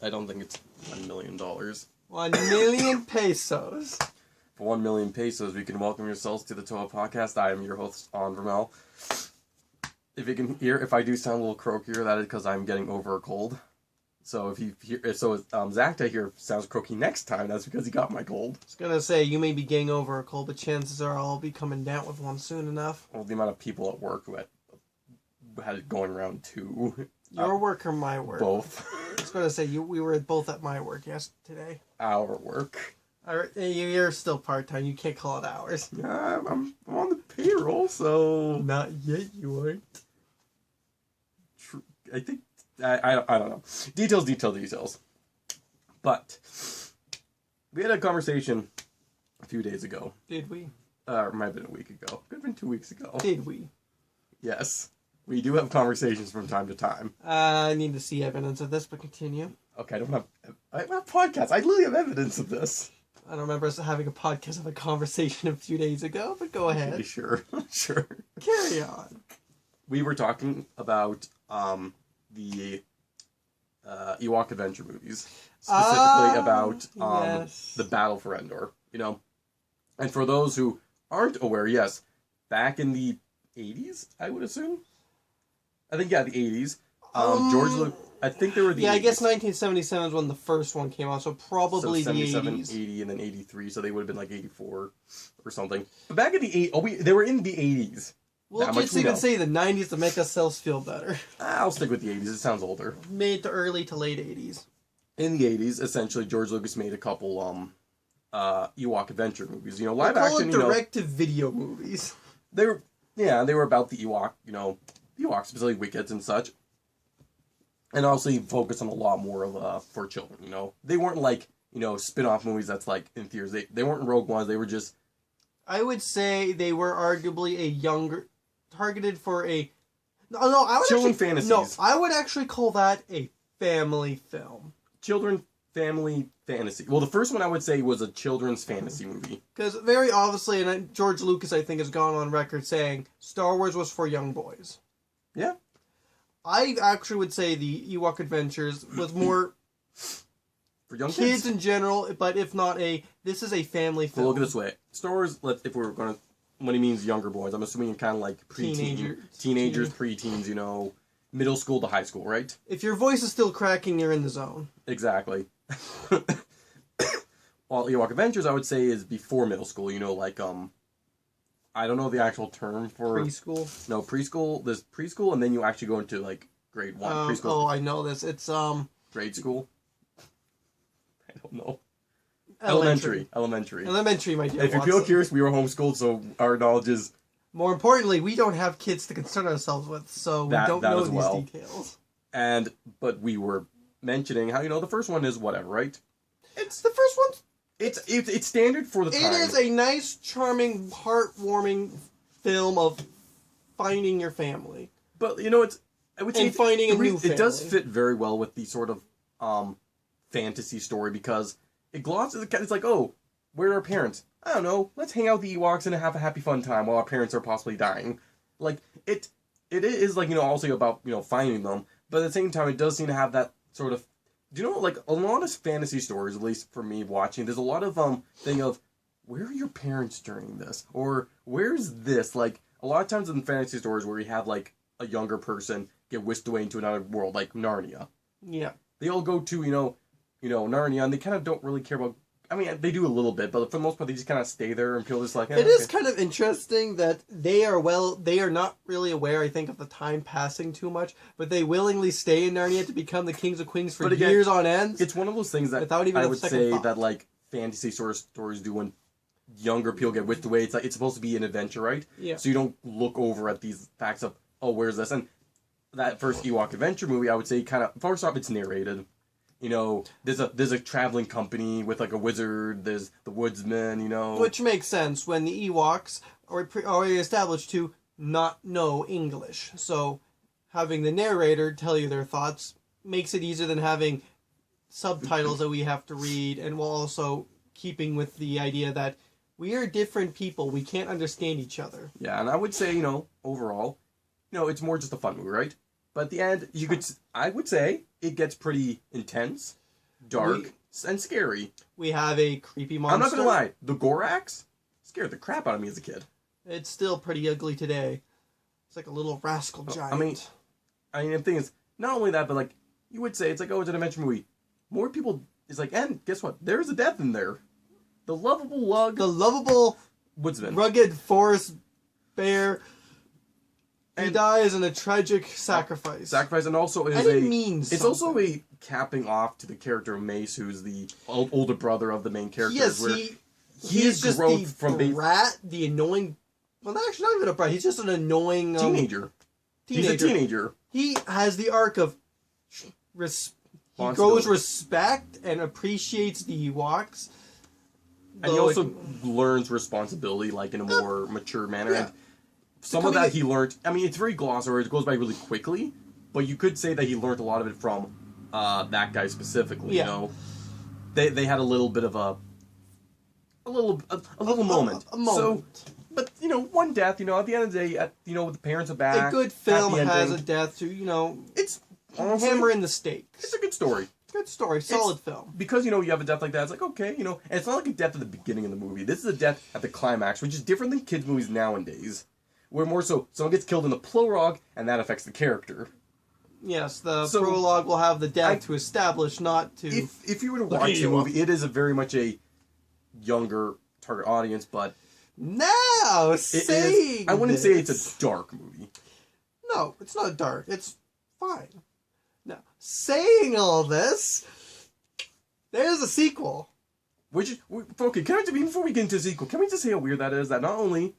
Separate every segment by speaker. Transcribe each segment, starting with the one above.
Speaker 1: I don't think it's $1 million.
Speaker 2: 1 million pesos.
Speaker 1: For 1 million pesos, we can welcome yourselves to the T.O.A. podcast. I am your host, Onvermel. If you can hear, if I do sound a little croakier, that is because I'm getting over a cold. So if you hear, Zacta here sounds croaky next time, that's because he got my cold.
Speaker 2: I was gonna say, you may be getting over a cold, but chances are I'll be coming down with one soon enough.
Speaker 1: Well, the amount of people at work who had it going around too.
Speaker 2: Your work or my work?
Speaker 1: Both.
Speaker 2: I was gonna say, we were both at my work today.
Speaker 1: Our work.
Speaker 2: You're still part-time, you can't call it hours.
Speaker 1: Yeah, I'm on the payroll, so...
Speaker 2: Not yet, you aren't.
Speaker 1: True. I think... I don't know. Details. But we had a conversation a few days ago.
Speaker 2: Did we?
Speaker 1: It might have been a week ago. Could have been 2 weeks ago.
Speaker 2: Did we?
Speaker 1: Yes. We do have conversations from time to time.
Speaker 2: I need to see evidence of this, but continue.
Speaker 1: Okay, I have podcasts. I literally have evidence of this.
Speaker 2: I don't remember us having a podcast of a conversation a few days ago, but go ahead.
Speaker 1: Sure.
Speaker 2: Carry on.
Speaker 1: We were talking about the Ewok adventure movies, specifically about
Speaker 2: yes.
Speaker 1: the Battle for Endor, And for those who aren't aware, yes, back in the 80s, I would assume. I think, yeah, the 80s. George Lucas, I think they were the 80s.
Speaker 2: I guess 1977 is when the first one came out, so probably the 80s.
Speaker 1: 80, and then 83, so they would have been like 84 or something. But back in the 80s, they were in the 80s.
Speaker 2: We'll just even say the 90s to make ourselves feel better.
Speaker 1: I'll stick with the 80s, it sounds older.
Speaker 2: Mid to early to late 80s.
Speaker 1: In the 80s, essentially, George Lucas made a couple Ewok adventure movies. Live
Speaker 2: call
Speaker 1: action,
Speaker 2: it direct-to-video movies.
Speaker 1: They were about the Ewok, Ewoks, specifically Wickets and such. And also you focus on a lot more of for children, They weren't like, spin-off movies that's like in theaters. They weren't Rogue Ones, they were just...
Speaker 2: I would say they were arguably a younger... targeted for a... No, I would
Speaker 1: children
Speaker 2: actually,
Speaker 1: fantasies.
Speaker 2: No, I would actually call that a family film.
Speaker 1: Children family fantasy. Well, the first one I would say was a children's fantasy movie.
Speaker 2: Because very obviously, and George Lucas, I think, has gone on record saying Star Wars was for young boys.
Speaker 1: Yeah.
Speaker 2: I actually would say the Ewok Adventures was more
Speaker 1: for young
Speaker 2: kids in general, but if not this is a family film.
Speaker 1: Well, look at it this way. Star Wars, if we're going to, when he means younger boys, I'm assuming you're kind of like teenagers, preteens, middle school to high school, right?
Speaker 2: If your voice is still cracking, you're in the zone.
Speaker 1: Exactly. Well, Ewok Adventures, I would say, is before middle school, I don't know the actual term for...
Speaker 2: Preschool?
Speaker 1: No, preschool. There's preschool, and then you actually go into, like, grade 1. Preschool.
Speaker 2: Oh, I know this. It's,
Speaker 1: grade school? I don't know.
Speaker 2: Elementary, my dear
Speaker 1: If you feel curious, we were homeschooled, so our knowledge is...
Speaker 2: More importantly, we don't have kids to concern ourselves with, so we don't know these details.
Speaker 1: But we were mentioning how, the first one is whatever, right?
Speaker 2: It's the first one.
Speaker 1: It's standard for the time.
Speaker 2: It is a nice, charming, heartwarming film of finding your family.
Speaker 1: But, I would say...
Speaker 2: finding a new family.
Speaker 1: It does fit very well with the sort of fantasy story, because it glosses... It's like, oh, where are our parents? I don't know. Let's hang out with the Ewoks and have a happy, fun time while our parents are possibly dying. Like, it is, like, also about, finding them. But at the same time, it does seem to have that sort of... Do you know, like, a lot of fantasy stories, at least for me watching, there's a lot of, thing of, where are your parents during this? Or, where's this? Like, a lot of times in fantasy stories where you have, like, a younger person get whisked away into another world, like Narnia.
Speaker 2: Yeah.
Speaker 1: They all go to, Narnia, and they kind of don't really care about... I mean, they do a little bit, but for the most part, they just kind of stay there, and people just like...
Speaker 2: It is kind of interesting that they are not really aware, I think, of the time passing too much, but they willingly stay in Narnia to become the kings and queens for years on end.
Speaker 1: It's one of those things that
Speaker 2: without even
Speaker 1: I would say that, like, fantasy sort of stories do when younger people get whisked away. It's like, it's supposed to be an adventure, right?
Speaker 2: Yeah.
Speaker 1: So you don't look over at these facts of, oh, where's this? And that first Ewok adventure movie, I would say, kind of, first off, it's narrated. There's a traveling company with, like, a wizard, there's the woodsman,
Speaker 2: Which makes sense when the Ewoks are already established to not know English. So having the narrator tell you their thoughts makes it easier than having subtitles that we have to read, and while also keeping with the idea that we are different people, we can't understand each other.
Speaker 1: Yeah, and I would say, overall, it's more just a fun movie, right? But at the end, I would say it gets pretty intense. dark, and scary.
Speaker 2: We have a creepy monster.
Speaker 1: I'm not gonna lie, the Gorax scared the crap out of me as a kid.
Speaker 2: It's still pretty ugly today. It's like a little rascal giant.
Speaker 1: I mean, the thing is, not only that, but like, you would say, it's like, oh, it's an adventure movie. More people, it's like, and guess what? There's a death in there. The lovable lug.
Speaker 2: The lovable
Speaker 1: woodsman.
Speaker 2: Rugged forest bear. He dies in a tragic sacrifice.
Speaker 1: And also is it's also a capping off to the character of Mace, who's the older brother of the main characters.
Speaker 2: Yes,
Speaker 1: where
Speaker 2: he's just the brat, the annoying... Well, actually, not even a brat. He's just an annoying...
Speaker 1: Teenager. He's a teenager.
Speaker 2: He has the arc of... He grows respect and appreciates the Ewoks.
Speaker 1: And he also learns responsibility, like, in a more mature manner. Yeah. And some of that he learned... I mean, it's very glossary. It goes by really quickly. But you could say that he learned a lot of it from that guy specifically, you know? They had a little bit of a little moment. A moment. So, but, you know, one death, you know, at the end of the day, you know, the parents are back.
Speaker 2: A good film has a death to, you know...
Speaker 1: It's... Honestly,
Speaker 2: hammer in the stakes.
Speaker 1: It's a good story.
Speaker 2: Good story. Solid film.
Speaker 1: Because, you know, you have a death like that, it's like, okay, you know, and it's not like a death at the beginning of the movie. This is a death at the climax, which is different than kids' movies nowadays. Where more so, someone gets killed in the prologue, and that affects the character.
Speaker 2: Yes, the prologue will have the death to establish, not to...
Speaker 1: If you were to watch the movie, it is very much a younger target audience, but...
Speaker 2: Now,
Speaker 1: I wouldn't say it's a dark movie.
Speaker 2: No, it's not dark. It's fine. Now, saying all this, there's a sequel.
Speaker 1: Okay, before we get into the sequel, can we just say how weird that is? That not only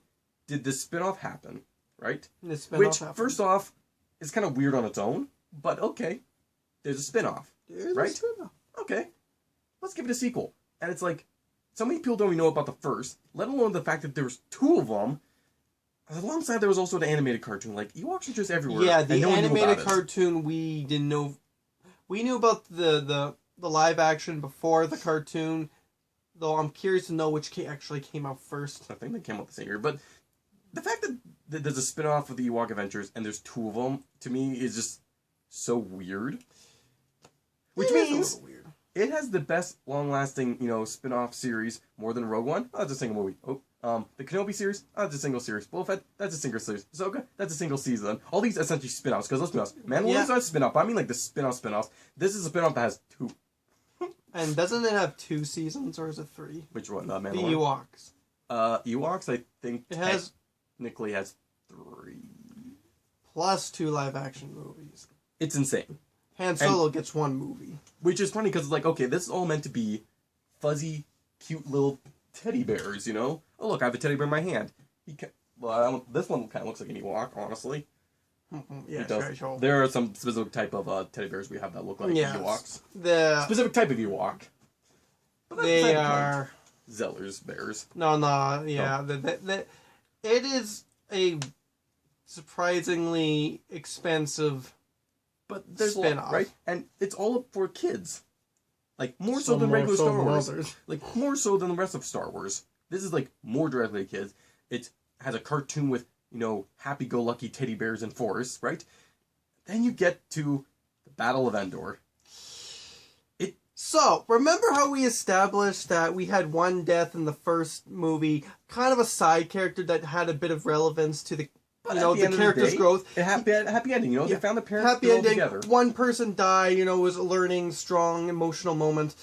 Speaker 1: did this spin-off happen, right? First off, is kind of weird on its own, but okay, there's a spin-off, right? Okay, let's give it a sequel. And it's like, so many people don't even know about the first, let alone the fact that there's two of them. Alongside, there was also an animated cartoon. Like, Ewoks are just everywhere.
Speaker 2: Yeah, the animated cartoon, we didn't know. We knew about the live action before the cartoon, though I'm curious to know which actually came out first.
Speaker 1: I think they came out the same year. But the fact that there's a spin-off of the Ewok Adventures and there's two of them, to me, is just so weird. Which means it has the best long-lasting, you know, spin-off series, more than Rogue One. Oh, it's a single movie. The Kenobi series, that's a single series. Boba Fett, that's a single series. Ahsoka, that's a single season. All these essentially spin-offs, because let's be honest, Mandalorian's not a spin-off, but I mean like the spin-offs. This is a spin-off that has two.
Speaker 2: And doesn't it have 2 seasons, or is it 3?
Speaker 1: Which one? Mandalorian?
Speaker 2: The Ewoks.
Speaker 1: Ewoks, I think, technically has 3.
Speaker 2: Plus 2 live-action movies.
Speaker 1: It's insane.
Speaker 2: Han Solo gets 1 movie.
Speaker 1: Which is funny, because it's like, okay, this is all meant to be fuzzy, cute little teddy bears, you know? Oh, look, I have a teddy bear in my hand. This one kind of looks like an Ewok, honestly.
Speaker 2: Yeah, very sure.
Speaker 1: There are some specific type of teddy bears we have that look like Ewoks.
Speaker 2: The
Speaker 1: specific type of Ewok.
Speaker 2: They are...
Speaker 1: Zeller's bears.
Speaker 2: No, yeah. Oh. It is a surprisingly expensive spin-off.
Speaker 1: Right? And it's all for kids. Like, more so than regular Star Wars. Like, more so than the rest of Star Wars. This is, like, more directly to kids. It has a cartoon with, you know, happy-go-lucky teddy bears in forests, right? Then you get to the Battle of Endor.
Speaker 2: So, remember how we established that we had one death in the first movie, kind of a side character that had a bit of relevance to the character's growth.
Speaker 1: A happy ending, you know? They found the parents
Speaker 2: happy ending,
Speaker 1: together.
Speaker 2: One person died, you know, was a learning, strong, emotional moment.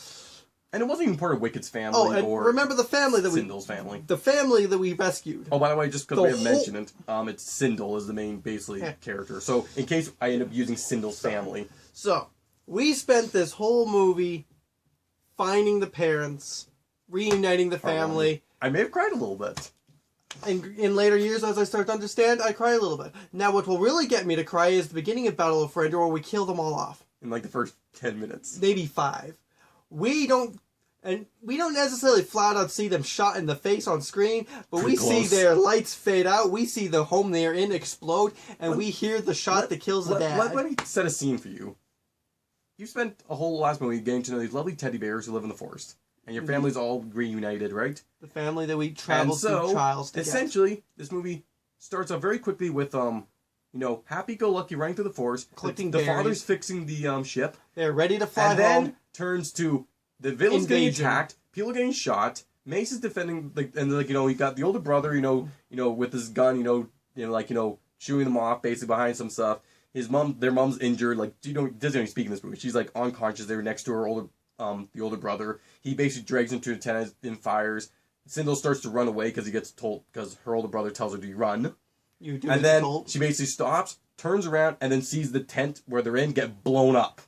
Speaker 1: And it wasn't even part of Wicked's family or
Speaker 2: remember the family that
Speaker 1: Sindel's family.
Speaker 2: The family that we rescued.
Speaker 1: Oh, by the way, just because we haven't mentioned it, it's Sindel is the main, basically, character. So, in case I end up using Sindel's family.
Speaker 2: So, we spent this whole movie finding the parents, reuniting the family.
Speaker 1: I may have cried a little bit.
Speaker 2: In later years, as I start to understand, I cry a little bit. Now, what will really get me to cry is the beginning of Battle of Endor, where we kill them all off.
Speaker 1: In like the first 10 minutes.
Speaker 2: Maybe 5. We don't necessarily flat out see them shot in the face on screen, but we see their lights fade out, we see the home they are in explode, and we hear the shot that kills the dad.
Speaker 1: Let me set a scene for you. You spent a whole last movie getting to know these lovely teddy bears who live in the forest. And your family's all reunited, right?
Speaker 2: The family that we traveled through trials to
Speaker 1: essentially, this movie starts off very quickly with, happy-go-lucky running through the forest.
Speaker 2: Collecting
Speaker 1: the
Speaker 2: berries.
Speaker 1: father's fixing the ship.
Speaker 2: They're ready to fly home.
Speaker 1: And then turns to the villain's getting
Speaker 2: Invasion.
Speaker 1: attacked, people getting shot. Mace is defending, like, and like you got the older brother, with his gun, shooting them off basically behind some stuff. Their mom's injured, like doesn't even speak in this movie. She's like unconscious. They're next to the older brother. He basically drags into the tent and fires. Sindel starts to run away because her older brother tells her to run. And then she basically stops, turns around, and then sees the tent where they're in get blown up.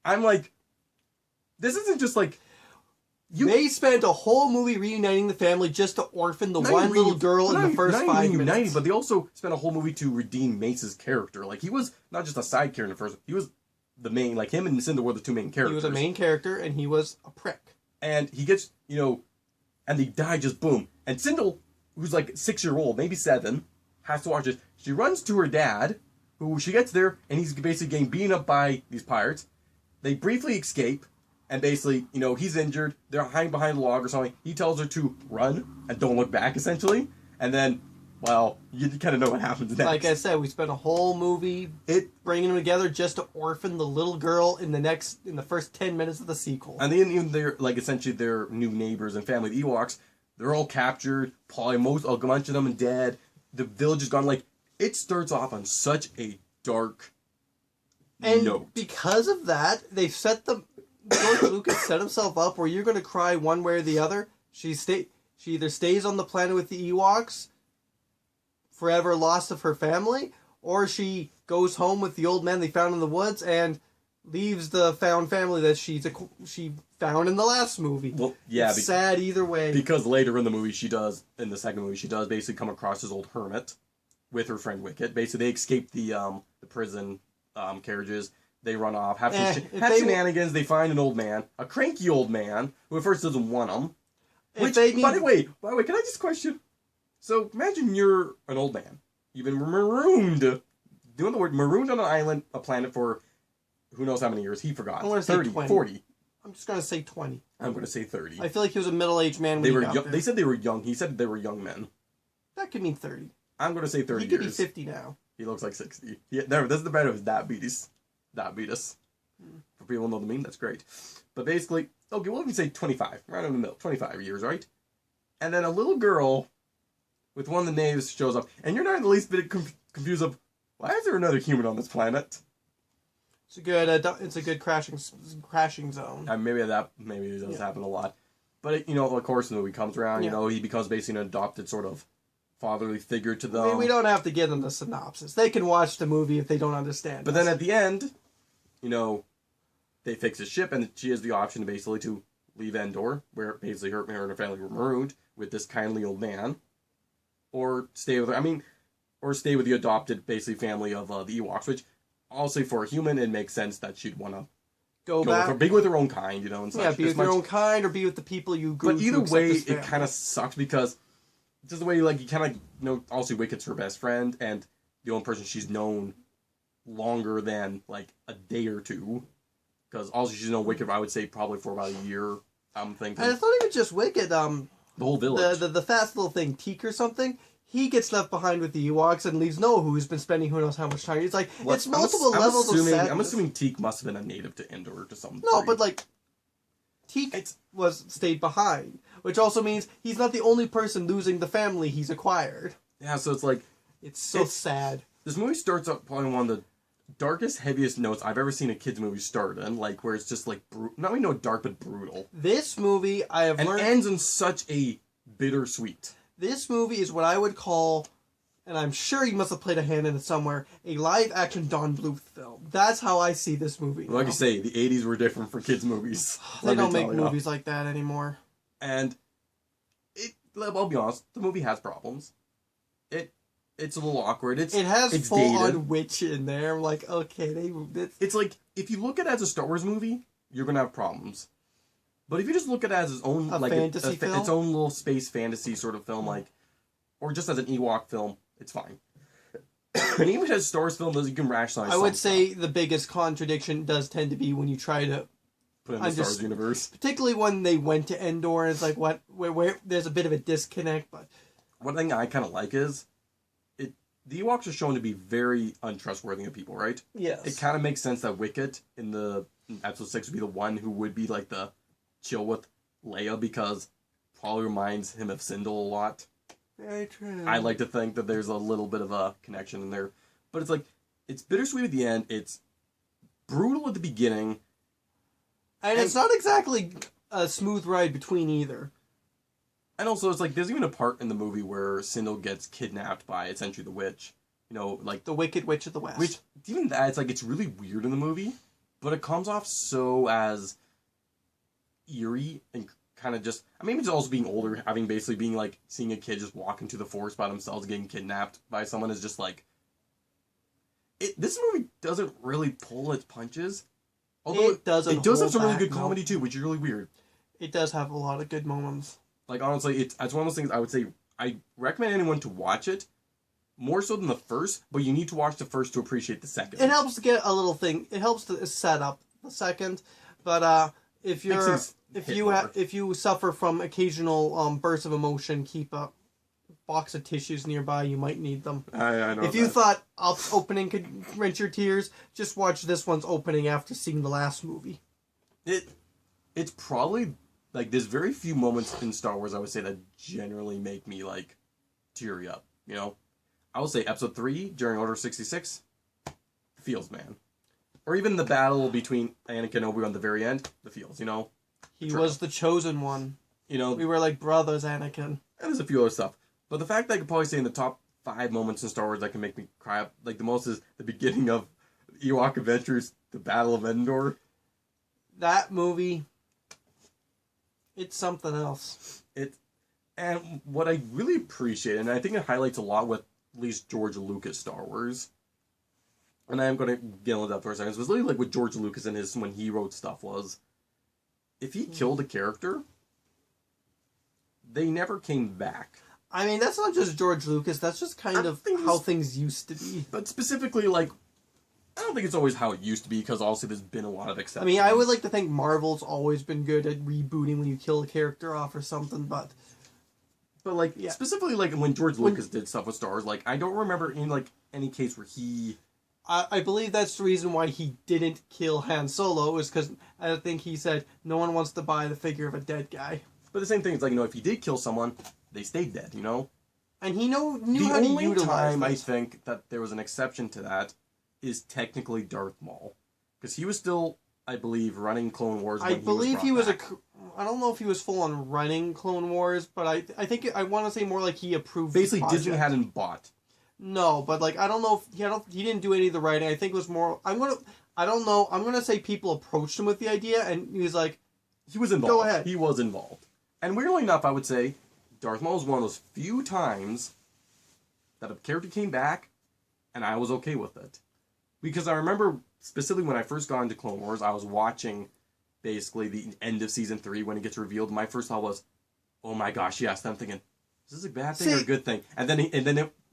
Speaker 1: I'm like, this isn't just like...
Speaker 2: They spent a whole movie reuniting the family just to orphan the one little girl in the first 5 minutes.
Speaker 1: But they also spent a whole movie to redeem Mace's character. Like, he was not just a side character in the first... He was the main... Like, him and Cinder were the two main characters.
Speaker 2: He was a main character, and he was a prick.
Speaker 1: And he gets, and they die just boom. And Sindel, who's like 6-year-old, maybe 7, has to watch this. She runs to her dad, who she gets there, and he's basically getting beaten up by these pirates. They briefly escape, and basically, he's injured. They're hiding behind a log or something. He tells her to run and don't look back, essentially. And then, well, you kind of know what happens next.
Speaker 2: Like I said, we spent a whole movie bringing them together just to orphan the little girl in the first 10 minutes of the sequel.
Speaker 1: And then even they're, like, essentially their new neighbors and family, the Ewoks, they're all captured. Probably a bunch of them are dead. The village is gone. Like, it starts off on such a dark note.
Speaker 2: And because of that, they set George Lucas set himself up where you're going to cry one way or the other. She either stays on the planet with the Ewoks, forever lost of her family, or she goes home with the old man they found in the woods and leaves the found family that she found in the last movie.
Speaker 1: Well, yeah.
Speaker 2: It's sad either way.
Speaker 1: Because later in the second movie, she does basically come across this old hermit with her friend Wicket. Basically, they escape the prison carriages. They run off, have shenanigans. They find an old man, a cranky old man, who at first doesn't want them. By the way, can I just question? So imagine you're an old man. You've been marooned. Doing the word marooned on an island, a planet for who knows how many years. He forgot.
Speaker 2: I'm going to say
Speaker 1: 30,
Speaker 2: 20.
Speaker 1: 40.
Speaker 2: I'm just going to say 20.
Speaker 1: I'm going to say 30.
Speaker 2: I feel like he was a middle-aged man when he got there.
Speaker 1: They said they were young. He said they were young men.
Speaker 2: That could mean 30.
Speaker 1: I'm going to say 30
Speaker 2: He could
Speaker 1: years.
Speaker 2: be 50 now.
Speaker 1: He looks like 60. This is the better of his diabetes. Diabetes. For people who know the meme, that's great. But basically, okay, well, let me say 25. Right in the middle. 25 years, right? And then a little girl with one of the natives shows up. And you're not in the least bit confused of, why is there another human on this planet?
Speaker 2: It's a good crashing zone.
Speaker 1: Maybe it does happen a lot. But, of course, the movie comes around, he becomes basically an adopted sort of fatherly figure to them.
Speaker 2: I mean, we don't have to give them the synopsis. They can watch the movie if they don't understand.
Speaker 1: But then at the end, they fix his ship, and she has the option basically to leave Endor, where basically her and her family were marooned with this kindly old man, or stay with the adopted basically family of the Ewoks, which honestly for a human it makes sense that she'd want to
Speaker 2: go back,
Speaker 1: be with her own kind, and such.
Speaker 2: Yeah, be with your own kind, or be with the people you grew.
Speaker 1: But either way, it kind of sucks because just the way you kind of also Wicket's her best friend and the only person she's known longer than like a day or two. Because also she's known Wicket, I would say, probably for about a year. I'm thinking.
Speaker 2: And it's not even just Wicket. The
Speaker 1: whole village.
Speaker 2: The fast little thing, Teak or something. He gets left behind with the Ewoks and leaves Noah, who's been spending who knows how much time. It's like it's multiple levels of sadness.
Speaker 1: I'm assuming Teak must have been a native to Endor to some degree.
Speaker 2: No, but like Teak stayed behind, which also means he's not the only person losing the family he's acquired.
Speaker 1: Yeah, so it's like
Speaker 2: it's sad.
Speaker 1: This movie starts up probably one of the darkest, heaviest notes I've ever seen a kids movie start in, like where it's just like not only dark but brutal.
Speaker 2: This movie learned
Speaker 1: ends in such a bittersweet.
Speaker 2: This movie is what I would call, and I'm sure you must have played a hand in it somewhere, a live-action Don Bluth film. That's how I see this movie.
Speaker 1: Like you say, the 80s were different for kids' movies.
Speaker 2: They don't make movies like that anymore.
Speaker 1: And I'll be honest, the movie has problems. It's a little awkward. It has
Speaker 2: full-on witch in there. I'm like, okay,
Speaker 1: it's like, if you look at it as a Star Wars movie, you're going to have problems. But if you just look at it as its own, its own little space fantasy sort of film, or just as an Ewok film, it's fine. And even as a Star Wars film, you can rationalize.
Speaker 2: I would say the biggest contradiction does tend to be when you try to
Speaker 1: put in the Star Wars universe,
Speaker 2: particularly when they went to Endor. It's like where there's a bit of a disconnect. But
Speaker 1: one thing I kind of like is the Ewoks are shown to be very untrustworthy of people, right?
Speaker 2: Yes.
Speaker 1: It kind of makes sense that Wicket in the Episode 6 would be the one who would be like the chill with Leia because probably reminds him of Sindel a lot.
Speaker 2: Very true.
Speaker 1: I like to think that there's a little bit of a connection in there. But it's like, it's bittersweet at the end. It's brutal at the beginning.
Speaker 2: And it's not exactly a smooth ride between either.
Speaker 1: And also, it's like, there's even a part in the movie where Sindel gets kidnapped by, essentially, the witch. You know, like...
Speaker 2: The Wicked Witch of the West.
Speaker 1: Which, even that, it's like, it's really weird in the movie. But it comes off so as eerie and kind of just... I mean, it's also being older, having basically being like, seeing a kid just walk into the forest by themselves, getting kidnapped by someone is just like... This movie doesn't really pull its punches. Although it does have some really good comedy too, which is really weird.
Speaker 2: It does have a lot of good moments.
Speaker 1: Like, honestly, it's one of those things I would say I recommend anyone to watch it more so than the first, but you need to watch the first to appreciate the second.
Speaker 2: It helps to get a little thing. It helps to set up the second, but if you suffer from occasional bursts of emotion, keep a box of tissues nearby. You might need them.
Speaker 1: I know.
Speaker 2: If you thought Up's opening could wrench your tears, just watch this one's opening after seeing the last movie.
Speaker 1: It's probably like there's very few moments in Star Wars I would say that generally make me like teary up. You know, I would say Episode 3 during Order 66, the feels, man. Or even the battle between Anakin and Obi-Wan at the very end, the feels. You know,
Speaker 2: he was the chosen one.
Speaker 1: You know,
Speaker 2: we were like brothers, Anakin.
Speaker 1: And there's a few other stuff. But the fact that I could probably say in the top 5 moments in Star Wars that can make me cry up, like the most is the beginning of Ewok Adventures, the Battle of Endor.
Speaker 2: That movie, it's something else.
Speaker 1: And what I really appreciate, and I think it highlights a lot with at least George Lucas Star Wars, and I am going to get into that for a second, was really like with George Lucas and his, when he wrote stuff was, if he killed a character, they never came back.
Speaker 2: I mean, that's not just George Lucas. That's just kind of how things used to be.
Speaker 1: But specifically, like, I don't think it's always how it used to be, because also there's been a lot of exceptions.
Speaker 2: I mean, I would like to think Marvel's always been good at rebooting when you kill a character off or something, but
Speaker 1: like, yeah. Specifically, like, when George Lucas did stuff with Star Wars, like, I don't remember in, like, any case where he...
Speaker 2: I believe that's the reason why he didn't kill Han Solo, is because I think he said, no one wants to buy the figure of a dead guy.
Speaker 1: But the same thing is, like, you know, if he did kill someone... they stayed dead, you know?
Speaker 2: And he knew how to utilize
Speaker 1: The only time I think that there was an exception to that is technically Darth Maul. Because he was still, I believe, running Clone Wars when
Speaker 2: I believe he was
Speaker 1: back.
Speaker 2: I don't know if he was full on running Clone Wars, but I think I want to say more like he approved
Speaker 1: basically
Speaker 2: the project.
Speaker 1: Disney hadn't bought.
Speaker 2: No, but like I don't know if he didn't do any of the writing. I think it was more I don't know. I'm gonna say people approached him with the idea and he was like,
Speaker 1: he was involved.
Speaker 2: Go ahead.
Speaker 1: He was involved. And weirdly enough, I would say Darth Maul was one of those few times that a character came back and I was okay with it. Because I remember specifically when I first got into Clone Wars, I was watching basically the end of Season 3 when it gets revealed. My first thought was, oh my gosh, yes. I'm thinking, is this a bad thing or a good thing? And then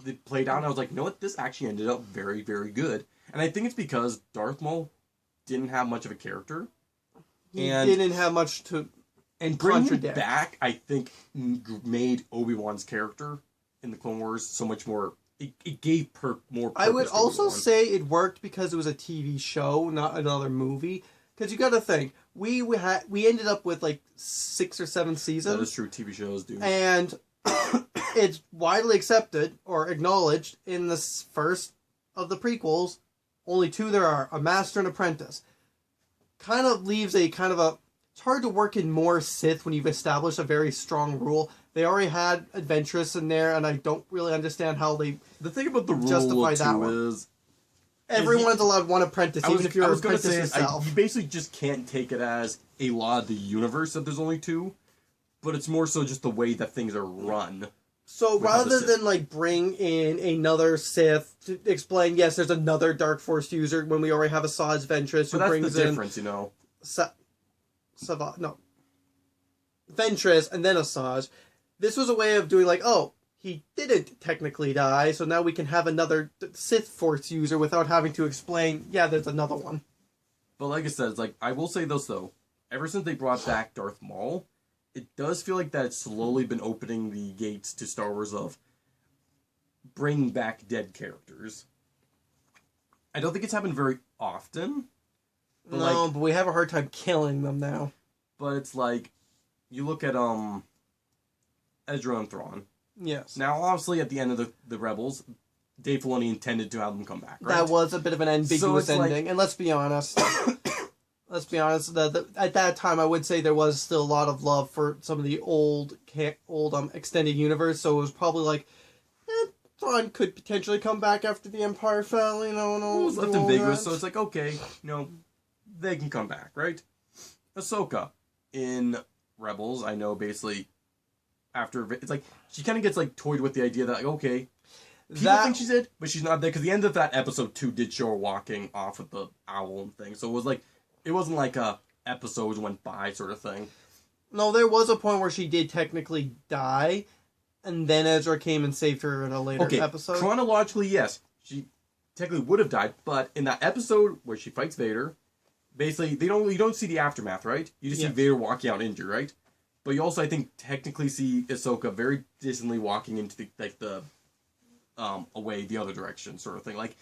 Speaker 1: it played out and I was like, you know what? This actually ended up very, very good. And I think it's because Darth Maul didn't have much of a character.
Speaker 2: He didn't have much to...
Speaker 1: And bringing him back, I think, made Obi-Wan's character in the Clone Wars so much more... It gave more purpose.
Speaker 2: I would also say it worked because it was a TV show, not another movie. Because you got to think, we ended up with like 6 or 7 seasons.
Speaker 1: That is true. TV shows do.
Speaker 2: And it's widely accepted or acknowledged in the first of the prequels. Only 2 there are, a master and apprentice. Kind of leaves a kind of a... It's hard to work in more Sith when you've established a very strong rule. They already had Adventurous in there, and I don't really understand how they
Speaker 1: the thing about the rule
Speaker 2: justify that
Speaker 1: one
Speaker 2: is everyone's allowed one apprentice, even if you're an apprentice yourself.
Speaker 1: You basically just can't take it as a law of the universe that there's only 2, but it's more so just the way that things are run.
Speaker 2: So rather than like bring in another Sith to explain, yes, there's another Dark Force user when we already have a Saw's Ventress who brings in...
Speaker 1: But that's the difference, you know.
Speaker 2: Ventress and then Asajj. This was a way of doing like, oh, he didn't technically die, so now we can have another Sith Force user without having to explain, yeah, there's another one.
Speaker 1: But like I said, it's like, I will say this though, ever since they brought back Darth Maul, it does feel like that it's slowly been opening the gates to Star Wars of bringing back dead characters. I don't think it's happened very often,
Speaker 2: But we have a hard time killing them now.
Speaker 1: But it's like, you look at Ezra and Thrawn.
Speaker 2: Yes.
Speaker 1: Now, obviously, at the end of the Rebels, Dave Filoni intended to have them come back, right?
Speaker 2: That was a bit of an ambiguous ending, and let's be honest. At that time, I would say there was still a lot of love for some of the old extended universe, so it was probably like, Thrawn could potentially come back after the Empire fell,
Speaker 1: It was left ambiguous, so it's like, okay, they can come back, right? Ahsoka in Rebels, I know basically after it's like she kind of gets like toyed with the idea that like, okay, people think she's it, but she's not there, because the end of that episode 2 did show her walking off with the owl and thing, so it was like, it wasn't like episodes went by sort of thing.
Speaker 2: No, there was a point where she did technically die, and then Ezra came and saved her in a later episode.
Speaker 1: Chronologically, yes, she technically would have died, but in that episode where she fights Vader, basically you don't see the aftermath, right? You just see Vader walking out injured, right? But you also, I think, technically see Ahsoka very distantly walking into the away the other direction, sort of thing. Like,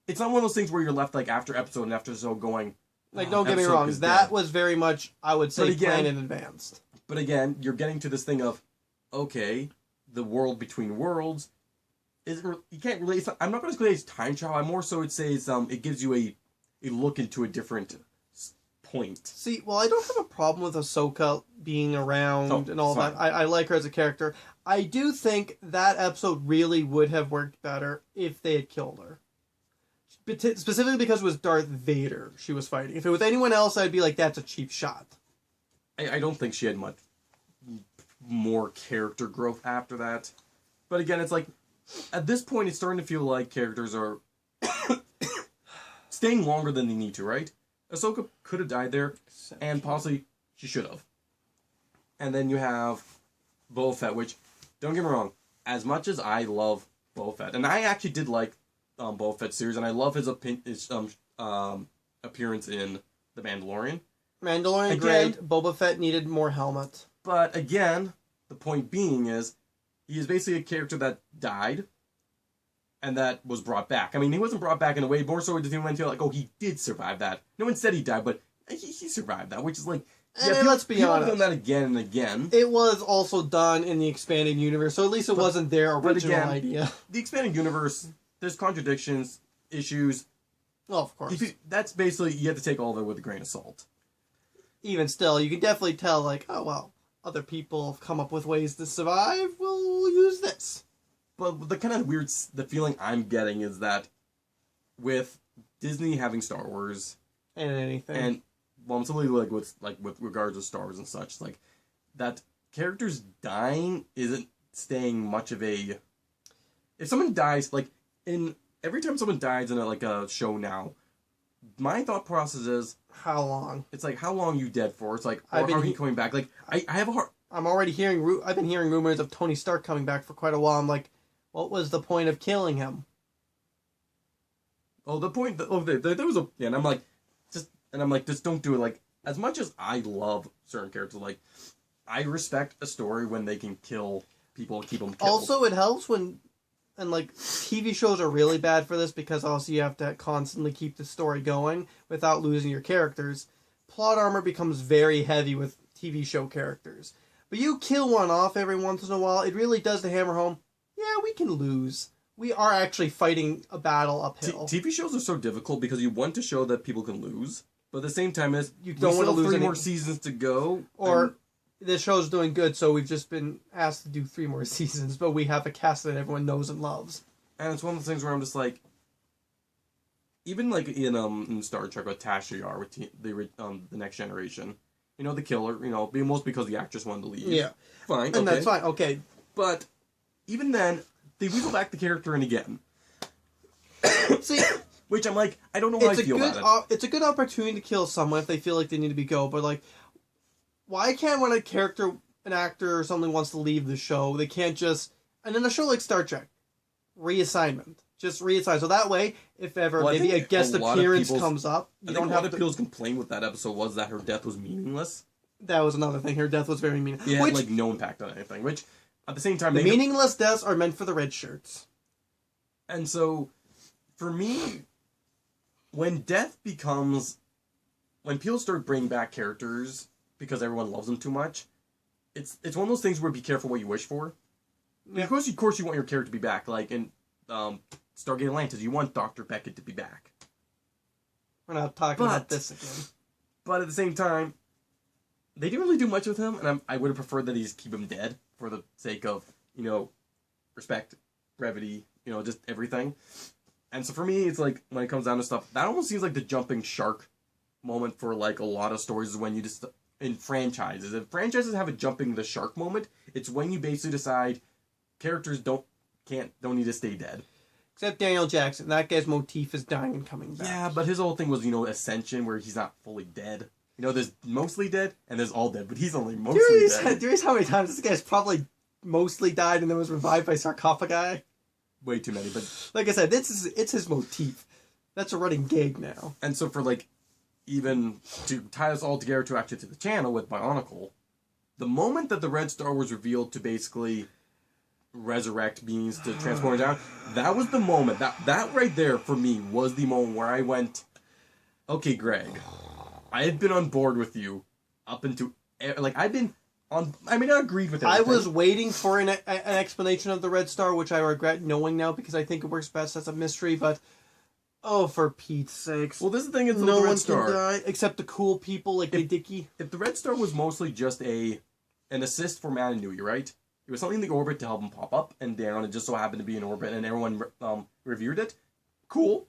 Speaker 1: it's not one of those things where you're left like after episode and after episode going.
Speaker 2: Like, don't get me wrong, that was very much, I would say, planned in advance.
Speaker 1: But again, you're getting to this thing of, okay, the world between worlds you can't really. I'm not going to say it's time travel. I more so would say it gives you a look into a different point.
Speaker 2: See, well, I don't have a problem with Ahsoka being around and all that. I like her as a character. I do think that episode really would have worked better if they had killed her. Specifically because it was Darth Vader she was fighting. If it was anyone else, I'd be like, that's a cheap shot.
Speaker 1: I don't think she had much more character growth after that. But again, it's like, at this point, it's starting to feel like characters are staying longer than they need to, right? Ahsoka could have died there, and possibly she should have. And then you have Boba Fett, which, don't get me wrong, as much as I love Boba Fett, and I actually did like Boba Fett series, and I love his appearance in The Mandalorian.
Speaker 2: Mandalorian, great. Boba Fett needed more helmet.
Speaker 1: But again, the point being is, he is basically a character that died, and that was brought back. I mean, he wasn't brought back in a way, more so it didn't feel like, oh, he did survive that. No one said he died, but he survived that, which is like,
Speaker 2: let's be honest.
Speaker 1: Done that again and again.
Speaker 2: It was also done in the expanded universe, so at least it wasn't their original idea.
Speaker 1: The expanded universe, there's contradictions, issues.
Speaker 2: Well, of course.
Speaker 1: That's basically, you have to take all of it with a grain of salt.
Speaker 2: Even still, you can definitely tell, like, oh, well, other people have come up with ways to survive, we'll use this.
Speaker 1: But the kind of weird, the feeling I'm getting is that with Disney having Star Wars
Speaker 2: and anything,
Speaker 1: and I'm simply with regards to Star Wars and such, like that characters dying isn't staying much of a. If someone dies, like every time someone dies in a show now, my thought process is
Speaker 2: how long?
Speaker 1: It's like, how long are you dead for? It's like, how are you coming back? Like I have a hard.
Speaker 2: I've been hearing rumors of Tony Stark coming back for quite a while. I'm like, what was the point of killing him?
Speaker 1: Oh, the point. There was a. Yeah, and I'm like, just don't do it. Like, as much as I love certain characters, like, I respect a story when they can kill people and keep them killed.
Speaker 2: Also, it helps when, and like, TV shows are really bad for this because also you have to constantly keep the story going without losing your characters. Plot armor becomes very heavy with TV show characters. But you kill one off every once in a while, it really does to hammer home, yeah, we can lose. We are actually fighting a battle uphill.
Speaker 1: TV shows are so difficult because you want to show that people can lose, but at the same time, you
Speaker 2: don't want to lose
Speaker 1: 3 more seasons to go.
Speaker 2: Or the show's doing good, so we've just been asked to do 3 more seasons, but we have a cast that everyone knows and loves.
Speaker 1: And it's one of the things where I'm just like, even like in Star Trek with Tasha Yar with the Next Generation, the killer, most because the actress wanted to leave.
Speaker 2: Yeah,
Speaker 1: fine,
Speaker 2: and that's fine. Okay,
Speaker 1: but even then, they weasel back the character in again.
Speaker 2: See,
Speaker 1: which I'm like, I don't know how I feel about it.
Speaker 2: It's a good opportunity to kill someone if they feel like they need to be go, but like, why can't when an actor or something wants to leave the show, they can't just, and in a show like Star Trek, reassignment. Just reassign. So that way, if ever maybe a guest appearance comes up, you don't have to...
Speaker 1: A lot of people's complaint with that episode was that her death was meaningless.
Speaker 2: That was another thing. Her death was very meaningless.
Speaker 1: Yeah, it had no impact on anything. Which, at the same time...
Speaker 2: The meaningless deaths are meant for the red shirts.
Speaker 1: And so, for me, when death becomes when people start bringing back characters because everyone loves them too much, it's one of those things where be careful what you wish for.
Speaker 2: Yeah.
Speaker 1: Of course, you want your character to be back. Like in Stargate Atlantis, you want Dr. Beckett to be back.
Speaker 2: We're not talking about this again.
Speaker 1: But at the same time, they didn't really do much with him, and I would have preferred that they just keep him dead for the sake of, respect, brevity, just everything. And so for me, it's like, when it comes down to stuff, that almost seems like the jumping shark moment for, like, a lot of stories is when you just, in franchises. If franchises have a jumping the shark moment, it's when you basically decide characters don't need to stay dead.
Speaker 2: Except Daniel Jackson. That guy's motif is dying and coming back.
Speaker 1: Yeah, but his whole thing was, Ascension, where he's not fully dead. There's mostly dead, and there's all dead, but he's only mostly dead.
Speaker 2: Do you realize how many times this guy's probably mostly died and then was revived by sarcophagi?
Speaker 1: Way too many, but...
Speaker 2: Like I said, it's his motif. That's a running gag now.
Speaker 1: And so for, even to tie this all together to actually to the channel with Bionicle, the moment that the Red Star was revealed to basically resurrect beings to transform down, that was the moment. That right there, for me, was the moment where I went, okay, Greg, I had been on board with you up into... I've been on... I mean, I agreed with everything.
Speaker 2: I was waiting for an explanation of the Red Star, which I regret knowing now because I think it works best as a mystery, but... Oh, for Pete's sakes.
Speaker 1: Well, this is the thing, it's
Speaker 2: no
Speaker 1: the Red
Speaker 2: one
Speaker 1: Star.
Speaker 2: can die, except the cool people like Dicky.
Speaker 1: If the Red Star was mostly just an assist for Man and Nui, right? It was something in the orbit to help him pop up and down, and just so happened to be in orbit, and everyone revered it. Cool.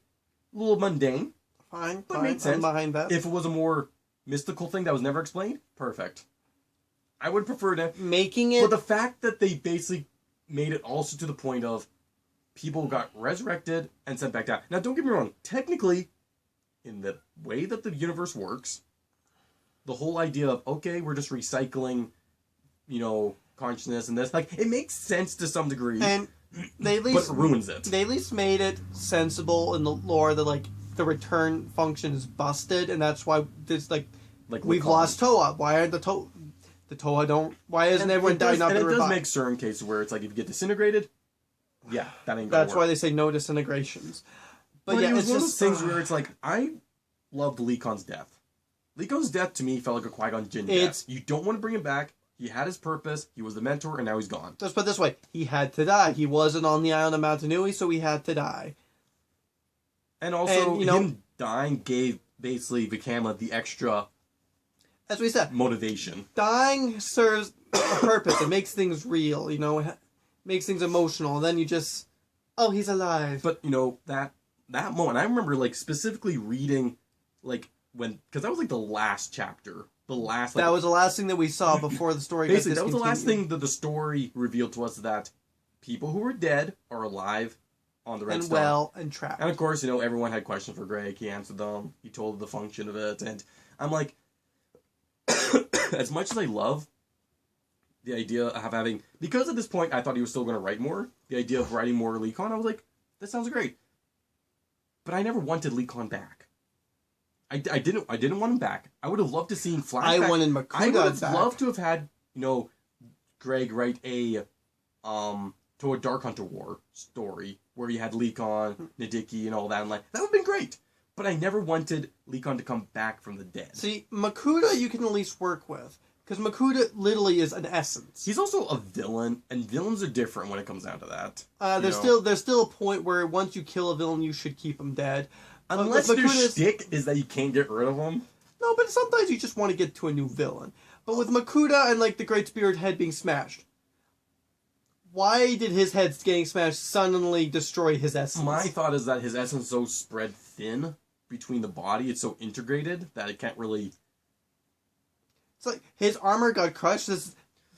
Speaker 1: A little mundane.
Speaker 2: Fine,
Speaker 1: but made sense.
Speaker 2: I'm behind that.
Speaker 1: If it was a more mystical thing that was never explained, perfect. I would prefer to...
Speaker 2: Making it...
Speaker 1: But the fact that they basically made it also to the point of people got resurrected and sent back down. Now, don't get me wrong. Technically, in the way that the universe works, the whole idea of, okay, we're just recycling, consciousness and this, it makes sense to some degree. And they at least... But ruins it.
Speaker 2: They at least made it sensible in the lore that, the return function is busted, and that's why there's, we've lost T.O.A. Why aren't the T.O.A. don't... Why isn't everyone dying up and revived?
Speaker 1: And it does make certain cases where it's if you get disintegrated... Yeah, that ain't gonna
Speaker 2: That's
Speaker 1: work.
Speaker 2: why they say no disintegrations.
Speaker 1: But yeah, it was one of those things where it's I loved Leekon's death. Leekon's death to me felt like a Qui-Gon Jinn death. You don't want to bring him back. He had his purpose. He was the mentor, and now he's gone.
Speaker 2: Let's put it this way. He had to die. He wasn't on the island of Mount Nui, so he had to die.
Speaker 1: And also, him dying gave basically Vikama the extra...
Speaker 2: As we said,
Speaker 1: motivation.
Speaker 2: Dying serves a purpose. It makes things real, It makes things emotional, and then you just... Oh, he's alive.
Speaker 1: But, that moment, I remember, specifically reading, when... Because that was, the last chapter. The last...
Speaker 2: that was the last thing that we saw before the story got discontinued.
Speaker 1: Basically, that was the last thing that the story revealed to us, that people who were dead are alive on the Red Star.
Speaker 2: And well, and trapped.
Speaker 1: And, of course, everyone had questions for Greg. He answered them. He told the function of it. And I'm like... as much as I love the idea of having... Because at this point, I thought he was still going to write more. The idea of writing more Leekon, I was like, that sounds great. But I never wanted Leekon back. I didn't want him back. I would have loved to see him flashback.
Speaker 2: I wanted Makuta
Speaker 1: I would have
Speaker 2: back.
Speaker 1: loved to have had, Greg write a To a Dark Hunter War story where you had Leekon, Nadiki, and all that. And that would have been great. But I never wanted Leekon to come back from the dead.
Speaker 2: See, Makuta you can at least work with. Because Makuta literally is an essence.
Speaker 1: He's also a villain, and villains are different when it comes down to that.
Speaker 2: There's still a point where once you kill a villain, you should keep him dead.
Speaker 1: Unless their shtick is that you can't get rid of him.
Speaker 2: No, but sometimes you just want to get to a new villain. But with Makuta and the Great Spirit head being smashed, why did his head getting smashed suddenly destroy his essence?
Speaker 1: My thought is that his essence is so spread thin between the body, it's so integrated that it can't really...
Speaker 2: It's like his armor got crushed. This is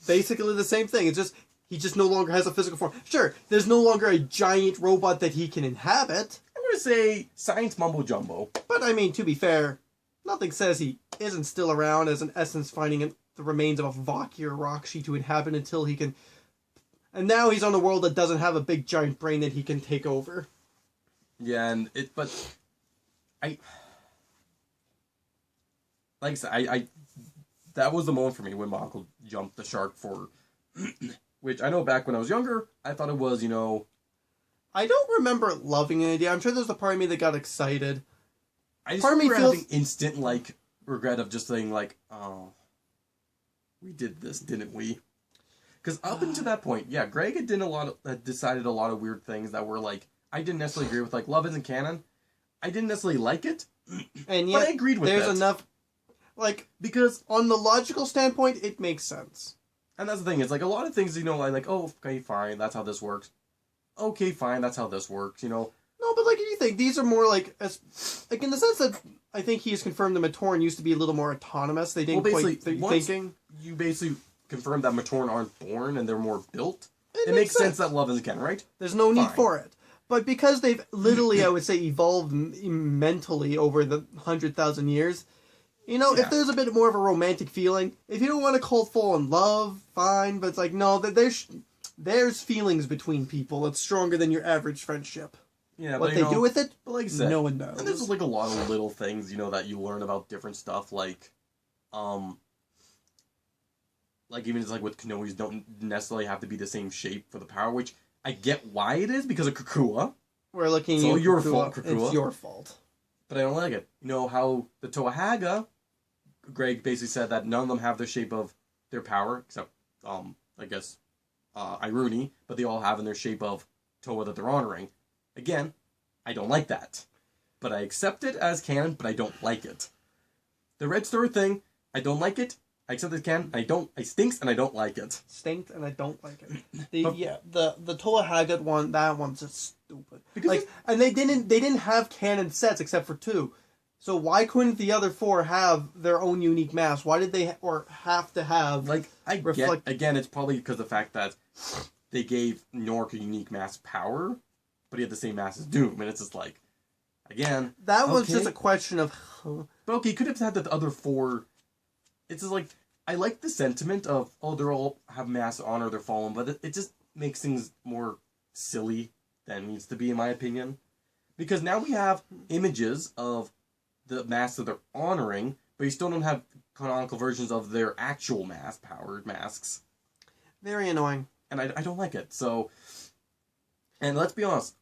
Speaker 2: basically the same thing. It's just he just no longer has a physical form. Sure, there's no longer a giant robot that he can inhabit.
Speaker 1: I'm going to say science mumbo jumbo.
Speaker 2: But I mean, to be fair, nothing says he isn't still around as an essence finding the remains of a Vaki or Rakshi to inhabit until he can... And now he's on a world that doesn't have a big giant brain that he can take over.
Speaker 1: Yeah, but like I said, that was the moment for me when my uncle jumped the shark for, which I know back when I was younger, I thought it was,
Speaker 2: I don't remember loving the idea. I'm sure there's a part of me that got excited.
Speaker 1: I just remember having instant, regret of just saying like, oh, we did this, didn't we? Because up until that point, yeah, Greg had decided a lot of weird things that were like, I didn't necessarily agree with. Like, Love Isn't Canon. I didn't necessarily like it,
Speaker 2: and yet
Speaker 1: but I agreed with
Speaker 2: there's
Speaker 1: it.
Speaker 2: enough, like,
Speaker 1: because
Speaker 2: on the logical standpoint, it makes sense.
Speaker 1: And that's the thing, it's like a lot of things, I like, oh, okay, fine, that's how this works. Okay, fine, that's how this works,
Speaker 2: No, but like, you think these are more like in the sense that I think he's confirmed the Matoran used to be a little more autonomous. They didn't quite thinking.
Speaker 1: You basically confirmed that Matoran aren't born and they're more built. It
Speaker 2: makes
Speaker 1: makes sense that Love Isn't Canon, right?
Speaker 2: There's no need for it. But because they've literally, I would say, evolved mentally over the 100,000 years, if there's a bit more of a romantic feeling, if you don't want to call fall in love, fine. But it's like, no, there's feelings between people that's stronger than your average friendship.
Speaker 1: Yeah,
Speaker 2: what they do with it,
Speaker 1: but like I said,
Speaker 2: no one knows.
Speaker 1: And there's like a lot of little things, that you learn about different stuff, like even just like with Kenobi's don't necessarily have to be the same shape for the power, which I get why it is because of Kukua.
Speaker 2: We're looking
Speaker 1: at your
Speaker 2: Kukua.
Speaker 1: fault, Kukua.
Speaker 2: It's your fault.
Speaker 1: But I don't like it. How the T.O.A, Greg basically said that none of them have the shape of their power, except, I guess, Iruni, but they all have in their shape of T.O.A that they're honoring. Again, I don't like that. But I accept it as canon, but I don't like it. The Red Star thing, I don't like it. I accept it as canon, I stinks, and I don't like it.
Speaker 2: Stinks, and I don't like it. The T.O.A one, that one's just stupid. Because and they didn't have canon sets except for 2. So why couldn't the other 4 have their own unique masks? Why did they have to have
Speaker 1: again, it's probably because of the fact that they gave Nork a unique mask power, but he had the same mask as Doom, and it's just like, again,
Speaker 2: that was just a question of.
Speaker 1: But okay, you could have had the other 4. It's just like, I like the sentiment of, oh, they're all have mass honor their fallen, but it just makes things more silly than it needs to be, in my opinion. Because now we have images of the masks that they're honoring, but you still don't have canonical versions of their actual mass-powered masks.
Speaker 2: Very annoying.
Speaker 1: And I don't like it, so. And let's be honest,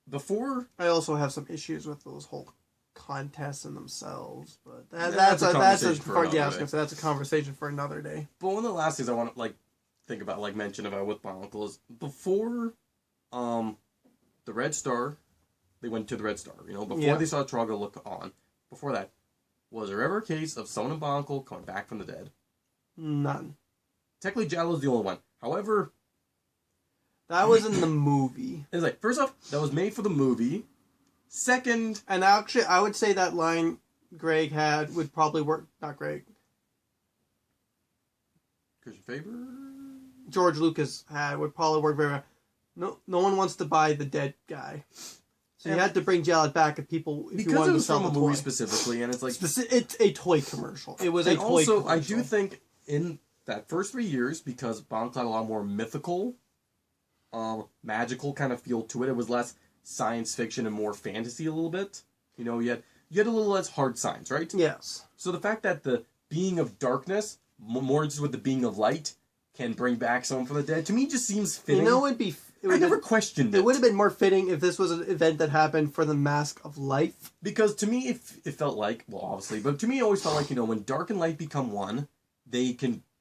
Speaker 1: before.
Speaker 2: I also have some issues with those whole contests in themselves, but that's a conversation for another day.
Speaker 1: But one of the last things I want to think about, mention about with Bionicle is before the Red Star, they went to the Red Star, before they saw Traga look on. Before that, was there ever a case of someone in Bionicle coming back from the dead?
Speaker 2: None.
Speaker 1: Technically, Jallo's the only one. However,
Speaker 2: that was in the movie.
Speaker 1: It's like, first off, that was made for the movie. Second...
Speaker 2: And actually, I would say that line Greg had would probably work... Not Greg.
Speaker 1: Christian Faber?
Speaker 2: George Lucas would probably work very well. No one wants to buy the dead guy. So you had to bring Jalad back if you wanted to sell the toy.
Speaker 1: Because it was from a movie specifically, and it's like...
Speaker 2: It's a toy commercial. It was a toy commercial.
Speaker 1: Also, I do think in that first 3 years, because Bonk had a lot more mythical, magical kind of feel to it, it was less science fiction and more fantasy a little bit. You had a little less hard science, right?
Speaker 2: Yes.
Speaker 1: So the fact that the being of darkness, more just with the being of light, can bring back someone from the dead, to me just seems fitting. I never questioned it.
Speaker 2: It would have been more fitting if this was an event that happened for the Mask of Life.
Speaker 1: Because to me, it felt like, well, obviously, but to me it always felt like, when dark and light become one, they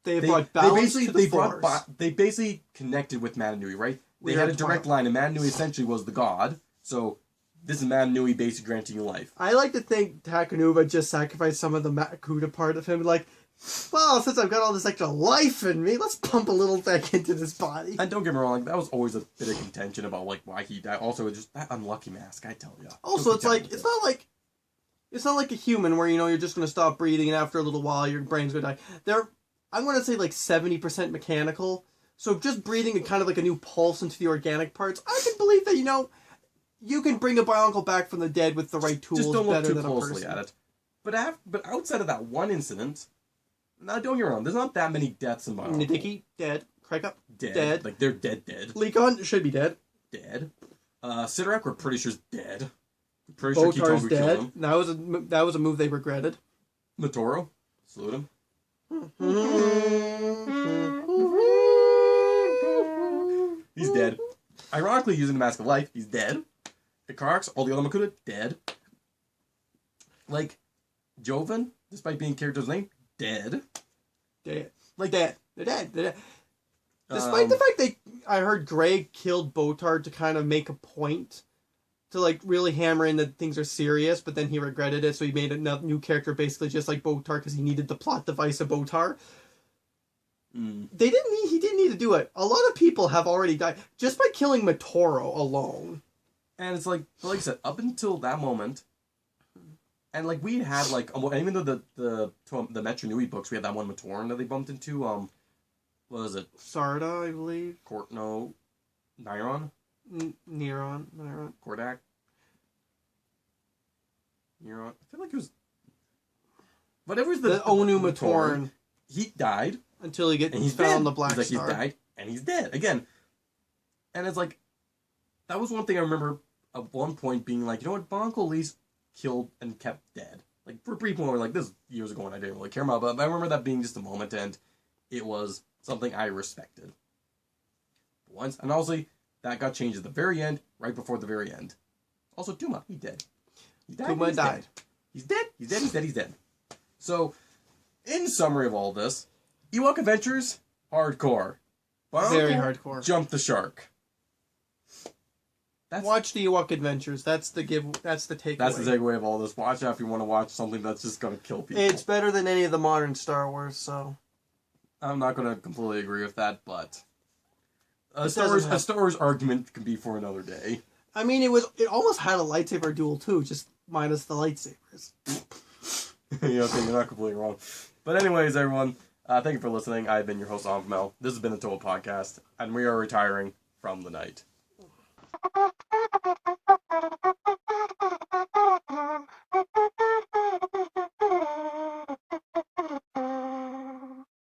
Speaker 1: brought balance to the Force. They basically connected with Madanui, right? They had a direct line, and Madanui essentially was the god. So this is Madanui basically granting you life.
Speaker 2: I like to think Takanuva just sacrificed some of the Makuta part of him, like, well, since I've got all this extra life in me, let's pump a little back into this body.
Speaker 1: And don't get me wrong, that was always a bit of contention about why he died. Also, just that unlucky mask, I tell you.
Speaker 2: Also, it's not like a human where you're just going to stop breathing, and after a little while your brain's going to die. I'm going to say 70% mechanical. So just breathing kind of like a new pulse into the organic parts. I can believe that you can bring a Bionicle back from the dead with the right tools.
Speaker 1: Just don't look
Speaker 2: better
Speaker 1: too
Speaker 2: than
Speaker 1: closely at it. But outside of that one incident. Now, don't get me wrong, there's not that many deaths in Bionicle.
Speaker 2: Nidiki, dead. Crackup,
Speaker 1: dead. Like, they're dead.
Speaker 2: Lekon should be dead.
Speaker 1: Dead. Sidorak, we're pretty sure is dead. I'm pretty sure
Speaker 2: Botar's
Speaker 1: Kitogu
Speaker 2: dead.
Speaker 1: killed him.
Speaker 2: That was a move they regretted.
Speaker 1: Matoro, salute him. He's dead. Ironically, using the Mask of Life, he's dead. Ikarox, all the other Makuta, dead. Joven, despite being character's name, dead.
Speaker 2: Dead. Like that. They're dead. They're dead. Despite the fact I heard Greg killed Botard to kind of make a point, to like really hammer in that things are serious, but then he regretted it, so he made a new character basically just like Botar because he needed the plot device of Botar. He didn't need to do it. A lot of people have already died just by killing Matoro alone.
Speaker 1: And it's like I said, up until that moment, and like we had like, even though the Metro Nui books, we had that one Matoran that they bumped into. What was it?
Speaker 2: Sarda, I believe.
Speaker 1: Niron.
Speaker 2: Niron.
Speaker 1: Kordak. Niron. I feel like it was. Whatever's the
Speaker 2: Onu Matoran.
Speaker 1: He died.
Speaker 2: Until he gets found on the Black Star.
Speaker 1: He's died, and he's dead. Again. And it's like, that was one thing I remember at one point being like, you know what, Bonko at least killed and kept dead. Like, for a brief moment, like, this is years ago and I didn't really care about it, but I remember that being just a moment, and it was something I respected. Once, and honestly, that got changed at the very end, right before the very end. Also, Tuma, he dead. He died.
Speaker 2: Tuma died.
Speaker 1: He's dead. He's dead. He's dead. He's dead. So, in summary of all this, Ewok Adventures, hardcore.
Speaker 2: Very hardcore.
Speaker 1: Jump the shark.
Speaker 2: Watch the Ewok Adventures. That's the takeaway.
Speaker 1: That's the takeaway of all this. Watch out if you want to watch something that's just going to kill people.
Speaker 2: It's better than any of the modern Star Wars, so...
Speaker 1: I'm not going to completely agree with that, but... A Star Wars argument can be for another day.
Speaker 2: I mean, it almost had a lightsaber duel, too, just minus the lightsabers.
Speaker 1: You're not completely wrong. But anyways, everyone... thank you for listening. I've been your host, Onvermel. This has been the T.O.A. Podcast, and we are retiring from the night.